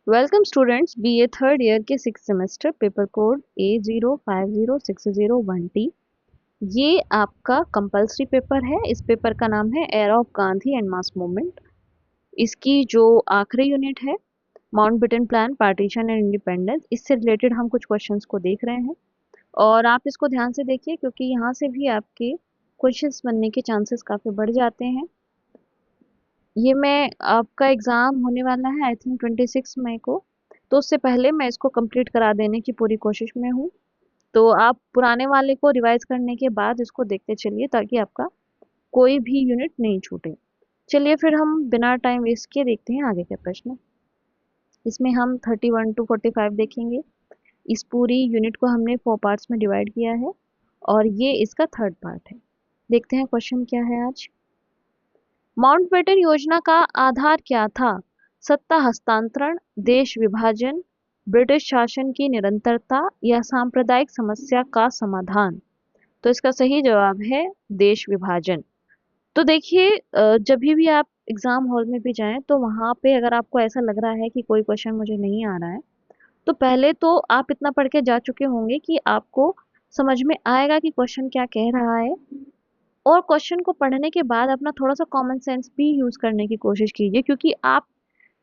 Welcome students, BA third year के 6 semester paper code A050601T। ये आपका कंपलसरी पेपर है। इस पेपर का नाम है era of Gandhi and mass movement. इसकी जो आखिरी यूनिट है Mountbatten plan, partition and independence, इससे रिलेटेड हम कुछ क्वेश्चंस को देख रहे हैं और आप इसको ध्यान से देखिए क्योंकि यहाँ से भी आपके क्वेश्चंस बनने के चांसेस काफ़ी बढ़ जाते हैं। ये मैं आपका एग्ज़ाम होने वाला है आई थिंक 26 मई को, तो उससे पहले मैं इसको कंप्लीट करा देने की पूरी कोशिश में हूँ। तो आप पुराने वाले को रिवाइज करने के बाद इसको देखते चलिए ताकि आपका कोई भी यूनिट नहीं छूटे। चलिए फिर हम बिना टाइम वेस्ट किए देखते हैं आगे के प्रश्न। इसमें हम 31 to 45 देखेंगे। इस पूरी यूनिट को हमने 4 पार्ट्स में डिवाइड किया है और ये इसका थर्ड पार्ट है। देखते हैं क्वेश्चन क्या है आज। माउंटबेटन योजना का आधार क्या था? सत्ता हस्तांतरण, देश विभाजन, ब्रिटिश शासन की निरंतरता या सांप्रदायिक समस्या का समाधान? तो इसका सही जवाब है देश विभाजन। तो देखिए, जब भी आप एग्जाम हॉल में भी जाएं तो वहां पे अगर आपको ऐसा लग रहा है कि कोई क्वेश्चन मुझे नहीं आ रहा है, तो पहले तो आप इतना पढ़ के जा चुके होंगे कि आपको समझ में आएगा कि क्वेश्चन क्या कह रहा है। और क्वेश्चन को पढ़ने के बाद अपना थोड़ा सा कॉमन सेंस भी यूज करने की कोशिश कीजिए क्योंकि आप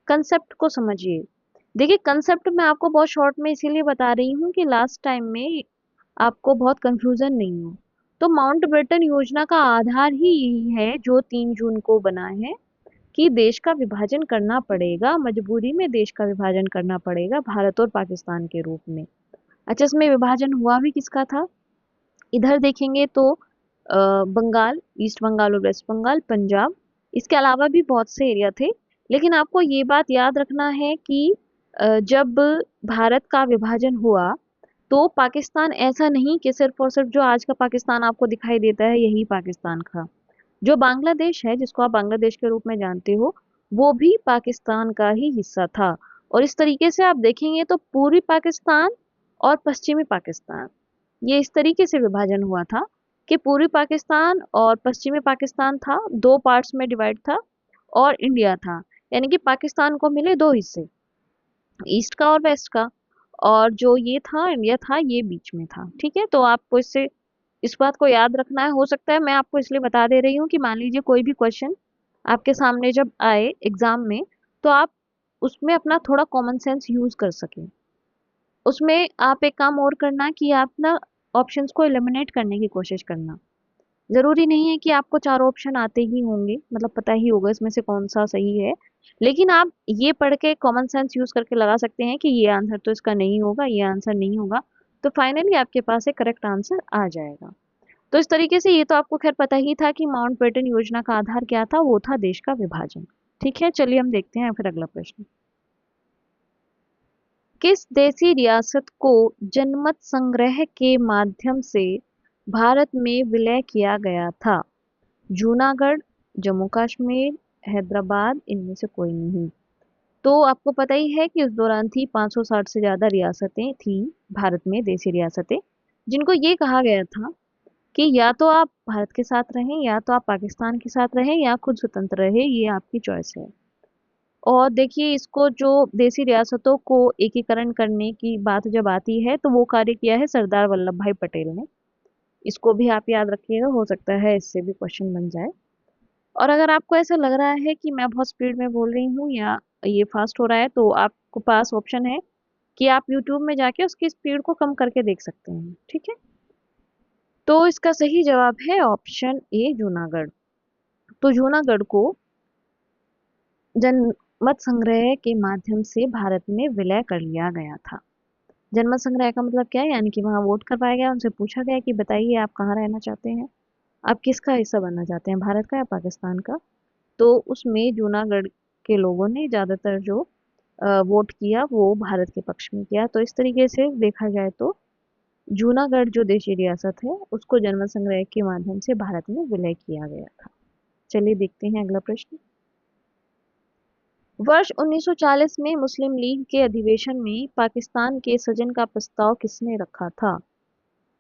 कंसेप्ट को समझिए। देखिए, कंसेप्ट मैं आपको बहुत शॉर्ट में इसीलिए बता रही हूँ कि लास्ट टाइम में आपको बहुत कंफ्यूजन नहीं हो। तो माउंटबेटन योजना का आधार ही यही है जो 3 जून को बना है कि देश का विभाजन करना पड़ेगा, मजबूरी में देश का विभाजन करना पड़ेगा भारत और पाकिस्तान के रूप में। अच्छा, इसमें विभाजन हुआ भी किसका था? इधर देखेंगे तो बंगाल, ईस्ट बंगाल और वेस्ट बंगाल, पंजाब, इसके अलावा भी बहुत से एरिया थे। लेकिन आपको ये बात याद रखना है कि जब भारत का विभाजन हुआ तो पाकिस्तान ऐसा नहीं कि सिर्फ और सिर्फ जो आज का पाकिस्तान आपको दिखाई देता है यही पाकिस्तान था। जो बांग्लादेश है, जिसको आप बांग्लादेश के रूप में जानते हो, वो भी पाकिस्तान का ही हिस्सा था। और इस तरीके से आप देखेंगे तो पूर्वी पाकिस्तान और पश्चिमी पाकिस्तान, ये इस तरीके से विभाजन हुआ था कि पूर्वी पाकिस्तान और पश्चिमी पाकिस्तान था, 2 पार्ट्स में डिवाइड था और इंडिया था। यानी कि पाकिस्तान को मिले 2 हिस्से, ईस्ट का और वेस्ट का। और जो ये था इंडिया था, ये बीच में था। ठीक है, तो आपको इससे इस बात को याद रखना है। हो सकता है मैं आपको इसलिए बता दे रही हूँ कि मान लीजिए कोई भी क्वेश्चन आपके सामने जब आए एग्जाम में, तो आप उसमें अपना थोड़ा कॉमन सेंस यूज कर सकें। उसमें आप एक काम और करना कि आप ना ऑप्शंस को एलिमिनेट करने की कोशिश करना। ज़रूरी नहीं है कि आपको चारों ऑप्शन आते ही होंगे, मतलब पता ही होगा इसमें से कौन सा सही है। लेकिन आप ये पढ़ के कॉमन सेंस यूज़ करके लगा सकते हैं कि ये आंसर तो इसका नहीं होगा, ये आंसर नहीं होगा। तो फाइनली आपके पास एक करेक्ट आंसर आ जाएगा। तो इस तरीके से ये तो आपको खैर पता ही था कि माउंटबेटन योजना का आधार क्या था, वो था देश का विभाजन। ठीक है, चलिए हम देखते हैं फिर अगला प्रश्न। किस देसी रियासत को जनमत संग्रह के माध्यम से भारत में विलय किया गया था? जूनागढ़, जम्मू कश्मीर, हैदराबाद, इनमें से कोई नहीं। तो आपको पता ही है कि उस दौरान थी 560 से ज़्यादा रियासतें थी भारत में, देसी रियासतें, जिनको ये कहा गया था कि या तो आप भारत के साथ रहें या तो आप पाकिस्तान के साथ रहें या खुद स्वतंत्र रहे, ये आपकी चॉइस है। और देखिए, इसको जो देसी रियासतों को एकीकरण करने की बात जब आती है तो वो कार्य किया है सरदार वल्लभ भाई पटेल ने। इसको भी आप याद रखिएगा, हो सकता है इससे भी क्वेश्चन बन जाए। और अगर आपको ऐसा लग रहा है कि मैं बहुत स्पीड में बोल रही हूँ या ये फास्ट हो रहा है, तो आपको पास ऑप्शन है कि आप यूट्यूब में जाके उसकी स्पीड को कम करके देख सकते हैं। ठीक है, तो इसका सही जवाब है ऑप्शन ए, जूनागढ़। तो जूनागढ़ को जनमत संग्रह के माध्यम से भारत में विलय कर लिया गया था। जनमत संग्रह का मतलब क्या है? यानी कि वहाँ वोट करवाया गया, उनसे पूछा गया कि बताइए आप कहाँ रहना चाहते हैं, आप किसका हिस्सा बनना चाहते हैं, भारत का या पाकिस्तान का। तो उसमें जूनागढ़ के लोगों ने ज़्यादातर जो वोट किया वो भारत के पक्ष में किया। तो इस तरीके से देखा जाए तो जूनागढ़ जो देशी रियासत है उसको जनमत संग्रह के माध्यम से भारत में विलय किया गया था। चलिए देखते हैं अगला प्रश्न। वर्ष 1940 में मुस्लिम लीग के अधिवेशन में पाकिस्तान के सृजन का प्रस्ताव किसने रखा था?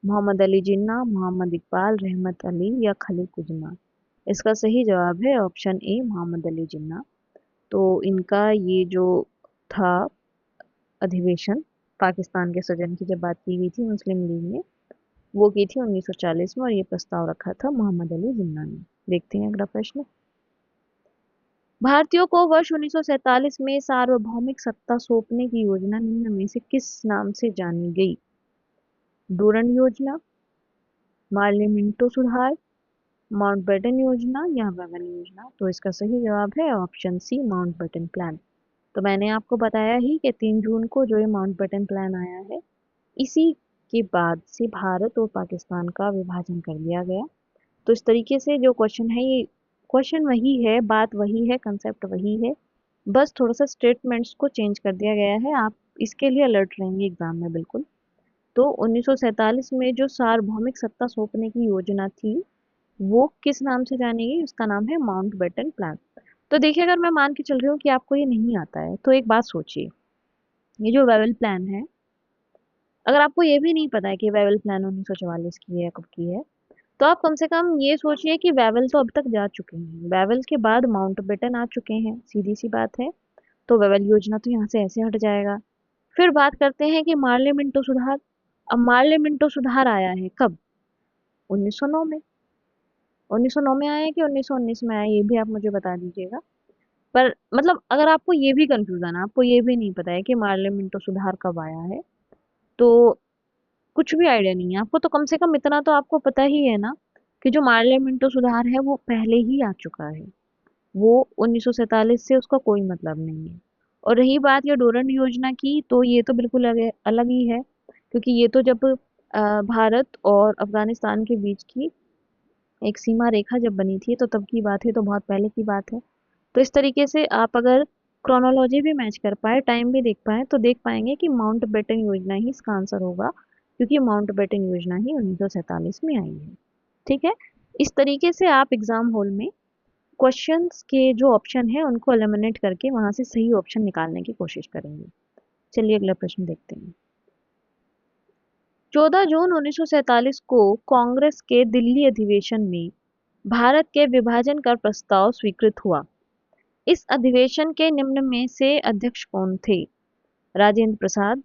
मोहम्मद अली जिन्ना, मोहम्मद इकबाल, रहमत अली या खलील कुजना? इसका सही जवाब है ऑप्शन ए, मोहम्मद अली जिन्ना। तो इनका ये जो था अधिवेशन पाकिस्तान के सृजन की जब बात की गई थी मुस्लिम लीग ने, वो की थी 1940 में और ये प्रस्ताव रखा था मोहम्मद अली जिन्ना ने। देखते हैं अगला प्रश्न। भारतीयों को वर्ष 1947 में सार्वभौमिक सत्ता सौंपने की योजना निम्न में से किस नाम से जानी गई? डूरंड योजना, मार्ले मिंटो सुधार, माउंटबेटन योजना या वेवन योजना? तो इसका सही जवाब है ऑप्शन सी, माउंटबेटन प्लान। तो मैंने आपको बताया ही कि 3 जून को जो ये माउंटबेटन प्लान आया है, इसी के बाद से भारत और पाकिस्तान का विभाजन कर दिया गया। तो इस तरीके से जो क्वेश्चन है, ये क्वेश्चन वही है, बात वही है, कंसेप्ट वही है, बस थोड़ा सा स्टेटमेंट्स को चेंज कर दिया गया है। आप इसके लिए अलर्ट रहेंगे एग्जाम में बिल्कुल। तो 1947 में जो सार्वभौमिक सत्ता सौंपने की योजना थी, वो किस नाम से जानी गई? उसका नाम है माउंटबेटन प्लान। तो देखिए, अगर मैं मान के चल रही हूँ कि आपको ये नहीं आता है, तो एक बात सोचिए, ये जो वेवल प्लान है, अगर आपको ये भी नहीं पता है कि वेवल प्लान 1944 की है, कब की है, तो आप कम से कम ये सोचिए कि वेवल तो अब तक जा चुके हैं, वेवल के बाद माउंटबेटन आ चुके हैं, सीधी सी बात है। तो वेवल योजना तो यहाँ से ऐसे हट जाएगा। फिर बात करते हैं कि मार्ले मिंटो सुधार। अब मार्ले मिंटो सुधार आया है कब? 1909 में। 1909 में आया है कि 1919 में आया है, ये भी आप मुझे बता दीजिएगा। पर मतलब अगर आपको ये भी कंफ्यूजन है, आपको ये भी नहीं पता है कि मार्ले मिंटो सुधार कब आया है, तो कुछ भी आइडिया नहीं है आपको, तो कम से कम इतना तो आपको पता ही है ना कि जो मार्ले मिंटो सुधार है वो पहले ही आ चुका है, वो 1947 से उसका कोई मतलब नहीं है। और रही बात ये डोरंड योजना की, तो ये तो बिल्कुल अलग अलग ही है, क्योंकि ये तो जब भारत और अफगानिस्तान के बीच की एक सीमा रेखा जब बनी थी, तो तब की बात है, तो बहुत पहले की बात है। तो इस तरीके से आप अगर क्रोनोलॉजी भी मैच कर पाए, टाइम भी देख पाए, तो देख पाएंगे कि माउंटबेटन योजना ही इसका आंसर होगा, क्योंकि माउंटबेटन योजना ही 1947 में आई है। ठीक है। इस तरीके से आप एग्जाम हॉल में क्वेश्चंस के जो ऑप्शन है उनको एलिमिनेट करके वहां से सही ऑप्शन निकालने की कोशिश करेंगे। चलिए अगला प्रश्न देखते हैं। 14 जून 1947 को कांग्रेस के दिल्ली अधिवेशन में भारत के विभाजन का प्रस्ताव स्वीकृत हुआ। इस अधिवेशन के निम्न में से अध्यक्ष कौन थे? राजेंद्र प्रसाद,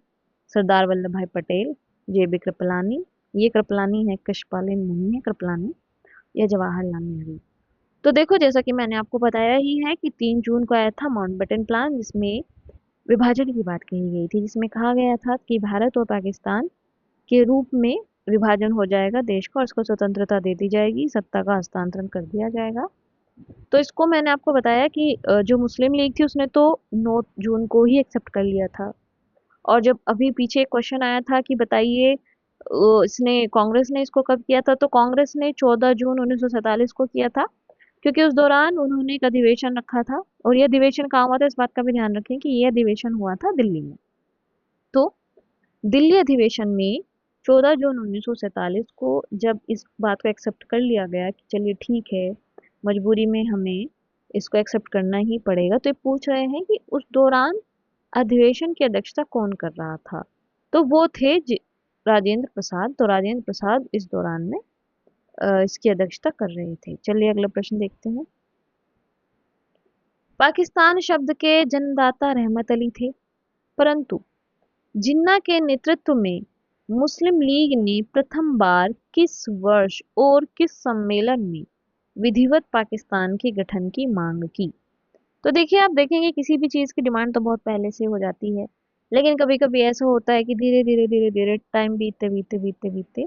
सरदार वल्लभ भाई पटेल, जेबी कृपलानी, ये कृपलानी है, कृष्णपालिन नहीं है कृपलानी, या जवाहरलाल नेहरू? तो देखो, जैसा कि मैंने आपको बताया ही है कि 3 जून को आया था माउंटबेटन प्लान, जिसमें विभाजन की बात कही गई थी, जिसमें कहा गया था कि भारत और पाकिस्तान के रूप में विभाजन हो जाएगा देश का, और इसको स्वतंत्रता दे दी जाएगी, सत्ता का हस्तांतरण कर दिया जाएगा। तो इसको मैंने आपको बताया कि जो मुस्लिम लीग थी उसने तो 9 जून को ही एक्सेप्ट कर लिया था। और जब अभी पीछे एक क्वेश्चन आया था कि बताइए इसने कांग्रेस ने इसको कब किया था, तो कांग्रेस ने 14 जून 1947 को किया था, क्योंकि उस दौरान उन्होंने एक अधिवेशन रखा था। और ये अधिवेशन कहाँ हुआ था, इस बात का भी ध्यान रखें कि ये अधिवेशन हुआ था दिल्ली में। तो दिल्ली अधिवेशन में 14 जून 1947 को जब इस बात को एक्सेप्ट कर लिया गया कि चलिए ठीक है, मजबूरी में हमें इसको एक्सेप्ट करना ही पड़ेगा, तो ये पूछ रहे हैं कि उस दौरान अधिवेशन की अध्यक्षता कौन कर रहा था? तो वो थे राजेंद्र प्रसाद। तो राजेंद्र प्रसाद इस दौरान में इसकी अध्यक्षता कर रहे थे। चलिए अगला प्रश्न देखते हैं। पाकिस्तान शब्द के जन्मदाता रहमत अली थे, परंतु जिन्ना के नेतृत्व में मुस्लिम लीग ने प्रथम बार किस वर्ष और किस सम्मेलन में विधिवत पाकिस्तान के गठन की मांग की? तो देखिए, आप देखेंगे किसी भी चीज़ की डिमांड तो बहुत पहले से हो जाती है, लेकिन कभी कभी ऐसा होता है कि धीरे धीरे धीरे धीरे टाइम बीतते बीतते बीतते बीतते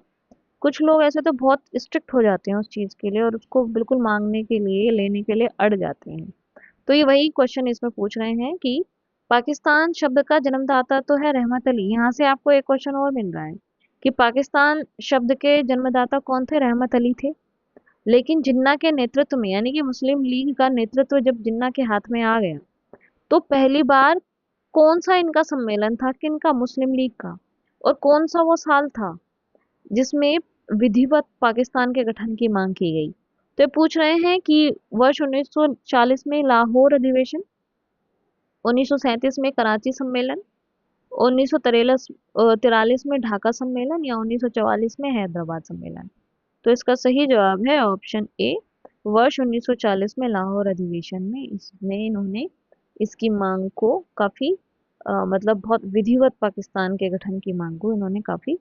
कुछ लोग ऐसे तो बहुत स्ट्रिक्ट हो जाते हैं उस चीज़ के लिए, और उसको बिल्कुल मांगने के लिए, लेने के लिए अड़ जाते हैं। तो ये वही क्वेश्चन इसमें पूछ रहे हैं कि पाकिस्तान शब्द का जन्मदाता तो है रहमत अली। यहाँ से आपको एक क्वेश्चन और मिल रहा है कि पाकिस्तान शब्द के जन्मदाता कौन थे? रहमत अली थे। लेकिन जिन्ना के नेतृत्व में, यानी कि मुस्लिम लीग का नेतृत्व जब जिन्ना के हाथ में आ गया, तो पहली बार कौन सा इनका सम्मेलन था, किनका? मुस्लिम लीग का। और कौन सा वो साल था जिसमें विधिवत पाकिस्तान के गठन की मांग की गई? तो ये पूछ रहे हैं कि वर्ष 1940 में लाहौर अधिवेशन, 1937 में कराची सम्मेलन, 1943 में ढाका सम्मेलन, या 1944 में हैदराबाद सम्मेलन? तो इसका सही जवाब है ऑप्शन ए, वर्ष 1940 में लाहौर अधिवेशन में इसमें इन्होंने इसकी मांग को काफी मतलब बहुत विधिवत पाकिस्तान के गठन की मांग को इन्होंने काफी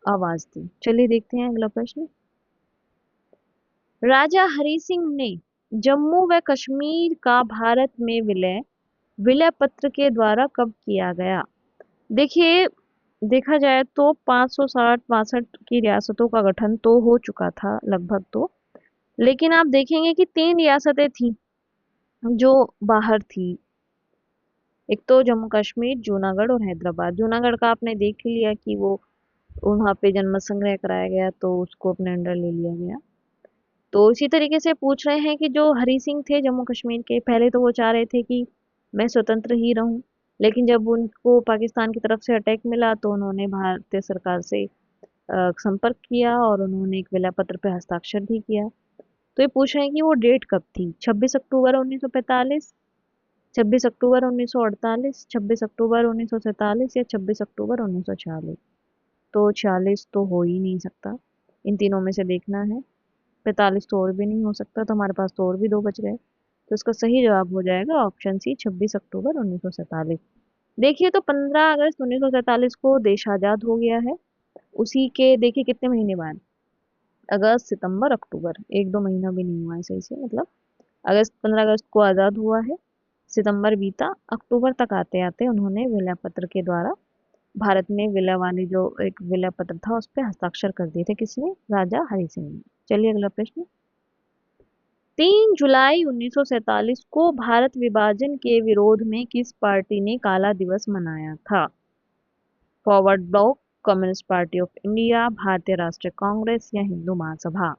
आवाज दी। चलिए देखते हैं अगला प्रश्न। राजा हरि सिंह ने जम्मू व कश्मीर का भारत में विलय विलय पत्र के द्वारा कब किया गया? देखिए, देखा जाए तो 560-62 की रियासतों का गठन तो हो चुका था लगभग तो, लेकिन आप देखेंगे कि 3 रियासतें थी जो बाहर थी। एक तो जम्मू कश्मीर, जूनागढ़ और हैदराबाद। जूनागढ़ का आपने देख ही लिया कि वो वहाँ पे जन्म संग्रह कराया गया तो उसको अपने अंडर ले लिया गया। तो इसी तरीके से पूछ रहे हैं कि जो हरि सिंह थे जम्मू कश्मीर के, पहले तो वो चाह रहे थे कि मैं स्वतंत्र ही रहूं, लेकिन जब उनको पाकिस्तान की तरफ से अटैक मिला तो उन्होंने भारतीय सरकार से संपर्क किया और उन्होंने एक विलय पत्र पे हस्ताक्षर भी किया। तो ये पूछ रहे हैं कि वो डेट कब थी, 26 अक्टूबर 1945, 26 अक्टूबर 1948, 26 अक्टूबर 1947 या 26 अक्टूबर 1946? तो 46 तो हो ही नहीं सकता, इन तीनों में से देखना है। 45 तो और भी नहीं हो सकता, तो हमारे पास तो और भी दो बच गए। तो इसका सही जवाब हो जाएगा ऑप्शन सी, 26 अक्टूबर 1947। देखिए, तो 15 अगस्त 1947 को देश आजाद हो गया है। उसी के देखिए कितने महीने बाद, अगस्त, सितंबर, अक्टूबर, एक दो महीना भी नहीं हुआ है सही से, मतलब अगस्त, 15 अगस्त को आजाद हुआ है, सितंबर बीता, अक्टूबर तक आते आते उन्होंने विलय पत्र के द्वारा भारत में विलय वाली जो एक विलय पत्र था उस पर हस्ताक्षर कर दिए थे। किसने? राजा हरि सिंह ने। चलिए अगला प्रश्न। 3 जुलाई 1947 को भारत विभाजन के विरोध में किस पार्टी ने काला दिवस मनाया था? Forward block, communist party of India, भारतीय राष्ट्रीय कांग्रेस या हिंदू महासभा?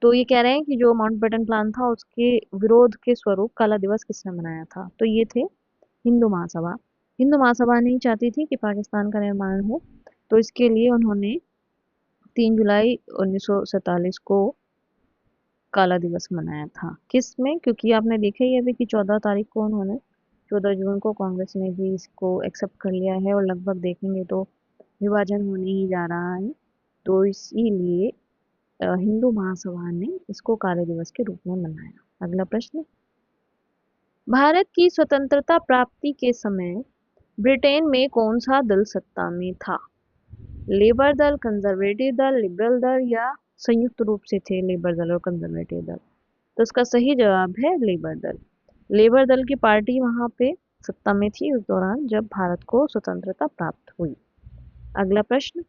तो ये कह रहे हैं कि जो माउंटबेटन प्लान था उसके विरोध के स्वरूप काला दिवस किसने मनाया था? तो ये थे हिंदू महासभा। हिंदू महासभा नहीं चाहती थी कि पाकिस्तान का निर्माण हो, तो इसके लिए उन्होंने 3 जुलाई 1947 को काला दिवस मनाया था। किस में? क्योंकि आपने देखा ही है अभी कि 14 तारीख को उन्होंने, 14 जून को कांग्रेस ने भी इसको एक्सेप्ट कर लिया है और लगभग देखेंगे तो विभाजन होने ही जा रहा है। तो इसीलिए हिंदू महासभा ने इसको काले दिवस के रूप में मनाया। अगला प्रश्न। भारत की स्वतंत्रता प्राप्ति के समय ब्रिटेन में कौन सा दल सत्ता में था? लेबर दल, कंजर्वेटिव दल, लिबरल दल या संयुक्त रूप से थे लेबर दल और कंजर्वेटिव दल? तो इसका सही जवाब है लेबर दल। लेबर दल की पार्टी वहां पे सत्ता में थी उस दौरान जब भारत को स्वतंत्रता प्राप्त हुई। अगला प्रश्न।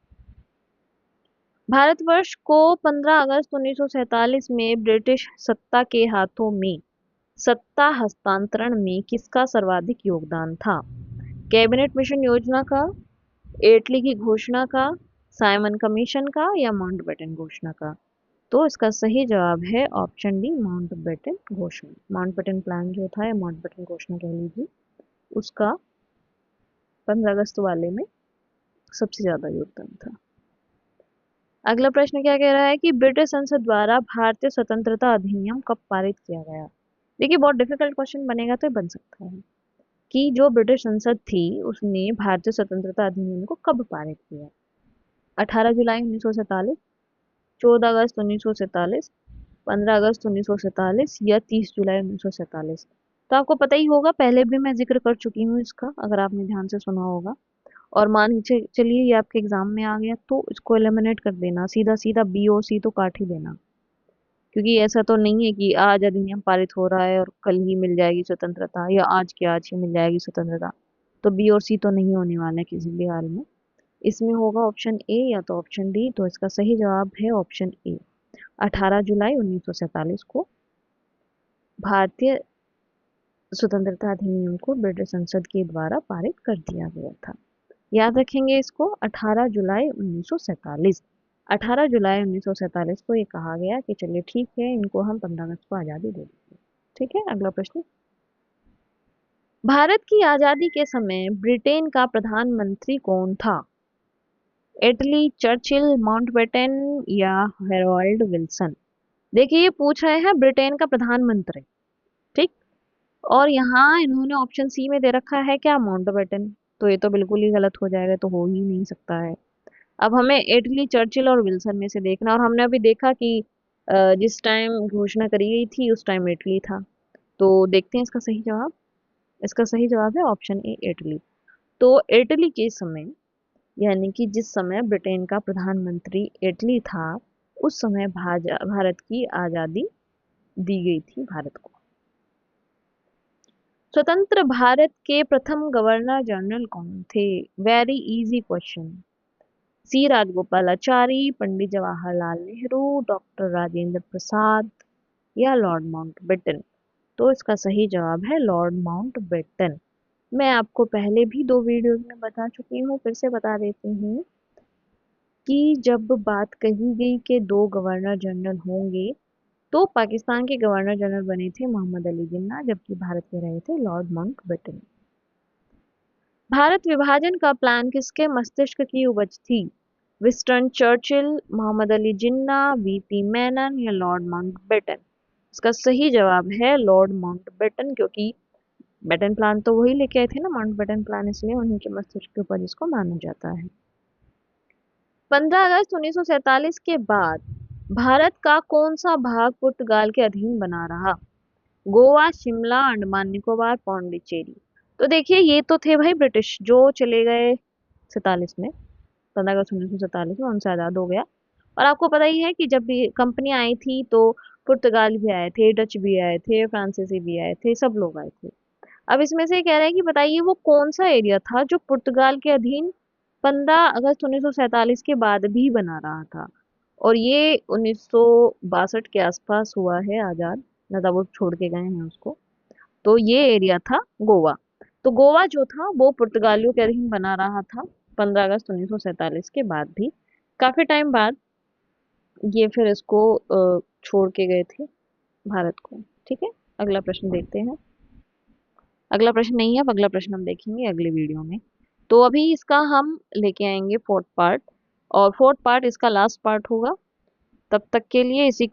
भारतवर्ष को 15 अगस्त 1947 में ब्रिटिश सत्ता के हाथों में सत्ता हस्तांतरण में किसका सर्वाधिक योगदान था? कैबिनेट मिशन योजना का, एटली की घोषणा का, साइमन कमीशन का या माउंटबेटन घोषणा का? तो इसका सही जवाब है ऑप्शन डी, माउंटबेटन घोषणा। माउंटबेटन प्लान जो था या माउंटबेटन घोषणा कह लीजिए, उसका 15 अगस्त वाले में सबसे ज्यादा योगदान था। अगला प्रश्न क्या कह रहा है कि ब्रिटिश संसद द्वारा भारतीय स्वतंत्रता अधिनियम कब पारित किया गया? देखिए, बहुत डिफिकल्ट क्वेश्चन बनेगा तो ये बन सकता है कि जो ब्रिटिश संसद थी उसने भारतीय स्वतंत्रता अधिनियम को कब पारित किया? 18 जुलाई 1947, 14 अगस्त 1947, 15 अगस्त 1947 या 30 जुलाई 1947? तो आपको पता ही होगा, पहले भी मैं जिक्र कर चुकी हूँ इसका, अगर आपने ध्यान से सुना होगा। और मान के चलिए ये आपके एग्जाम में आ गया तो इसको एलिमिनेट कर देना, सीधा सीधा बी और सी तो काट ही देना, क्योंकि ऐसा तो नहीं है कि आज अधिनियम पारित हो रहा है और कल ही मिल जाएगी स्वतंत्रता या आज के आज ही मिल जाएगी स्वतंत्रता। तो बी और सी तो नहीं होने वाला है किसी भी हाल में। इसमें होगा ऑप्शन ए या तो ऑप्शन डी। तो इसका सही जवाब है ऑप्शन ए, 18 जुलाई 1947 को भारतीय स्वतंत्रता अधिनियम को ब्रिटिश संसद के द्वारा पारित कर दिया गया था। याद रखेंगे इसको, 18 जुलाई 1947। 18 जुलाई 1947 को ये कहा गया कि चलिए ठीक है, इनको हम 15 अगस्त को आज़ादी दे देंगे। ठीक है, अगला प्रश्न। भारत की आज़ादी के समय ब्रिटेन का प्रधानमंत्री कौन था? इटली, चर्चिल, माउंटबेटन या हेरोल्ड विल्सन? देखिए, ये पूछ रहे हैं ब्रिटेन का प्रधानमंत्री, ठीक, और यहाँ इन्होंने ऑप्शन सी में दे रखा है क्या, माउंटबेटन। तो ये तो बिल्कुल ही गलत हो जाएगा, तो हो ही नहीं सकता है। अब हमें इटली, चर्चिल और विल्सन में से देखना, और हमने अभी देखा कि जिस टाइम घोषणा करी गई थी उस टाइम इटली था। तो देखते हैं इसका सही जवाब। इसका सही जवाब है ऑप्शन ए, इटली। तो इटली के समय, यानी कि जिस समय ब्रिटेन का प्रधानमंत्री इटली था, उस समय भारत की आज़ादी दी गई थी भारत को। स्वतंत्र भारत के प्रथम गवर्नर जनरल कौन थे? Very easy question. C Rajagopalachari, Pandit Jawaharlal Nehru, doctor Rajendra Prasad या लॉर्ड माउंटबेटन? तो इसका सही जवाब है लॉर्ड माउंटबेटन। मैं आपको पहले भी 2 वीडियोज़ में बता चुकी हूँ, फिर से बता देती हूँ कि जब बात कही गई कि 2 गवर्नर जनरल होंगे, तो पाकिस्तान के गवर्नर जनरल बने थे मोहम्मद अली जिन्ना, जबकि भारत के रहे थे लॉर्ड माउंटबेटन। भारत विभाजन का प्लान किसके मस्तिष्क की उपज थी? Winston Churchill, Mohammad Ali Jinnah, VP Menon या लॉर्ड माउंटबेटन? इसका सही जवाब है लॉर्ड माउंटबेटन, क्योंकि बेटन प्लान तो वही लेके आए थे ना, माउंटबेटन प्लान, इसलिए उन्हीं के मस्तिष्क के ऊपर इसको माना जाता है। 15 अगस्त 1947 के बाद भारत का कौन सा भाग पुर्तगाल के अधीन बना रहा? गोवा, शिमला, अंडमान निकोबार, पौंडीचेरी? तो देखिए, ये तो थे भाई ब्रिटिश, जो चले गए 47 में, 15 अगस्त 1947 में उनसे आज़ाद हो गया। और आपको पता ही है कि जब भी कंपनी आई थी तो पुर्तगाल भी आए थे, डच भी आए थे, फ्रांसीसी भी आए थे, सब लोग आए थे। अब इसमें से कह रहे हैं कि बताइए वो कौन सा एरिया था जो पुर्तगाल के अधीन 15 अगस्त 1947 के बाद भी बना रहा था। और ये 1962 के आसपास हुआ है आज़ाद, मतलब वो छोड़ के गए हैं उसको। तो ये एरिया था गोवा। तो गोवा जो था वो पुर्तगालियों के अधीन बना रहा था 15 अगस्त 1947 के बाद भी। काफी टाइम बाद ये फिर इसको छोड़ के गए थे भारत को। ठीक है, अगला प्रश्न देखते हैं। अगला प्रश्न नहीं है, अब अगला प्रश्न हम देखेंगे अगले वीडियो में। तो अभी इसका हम लेके आएंगे फोर्थ पार्ट, और फोर्थ पार्ट इसका लास्ट पार्ट होगा। तब तक के लिए इसी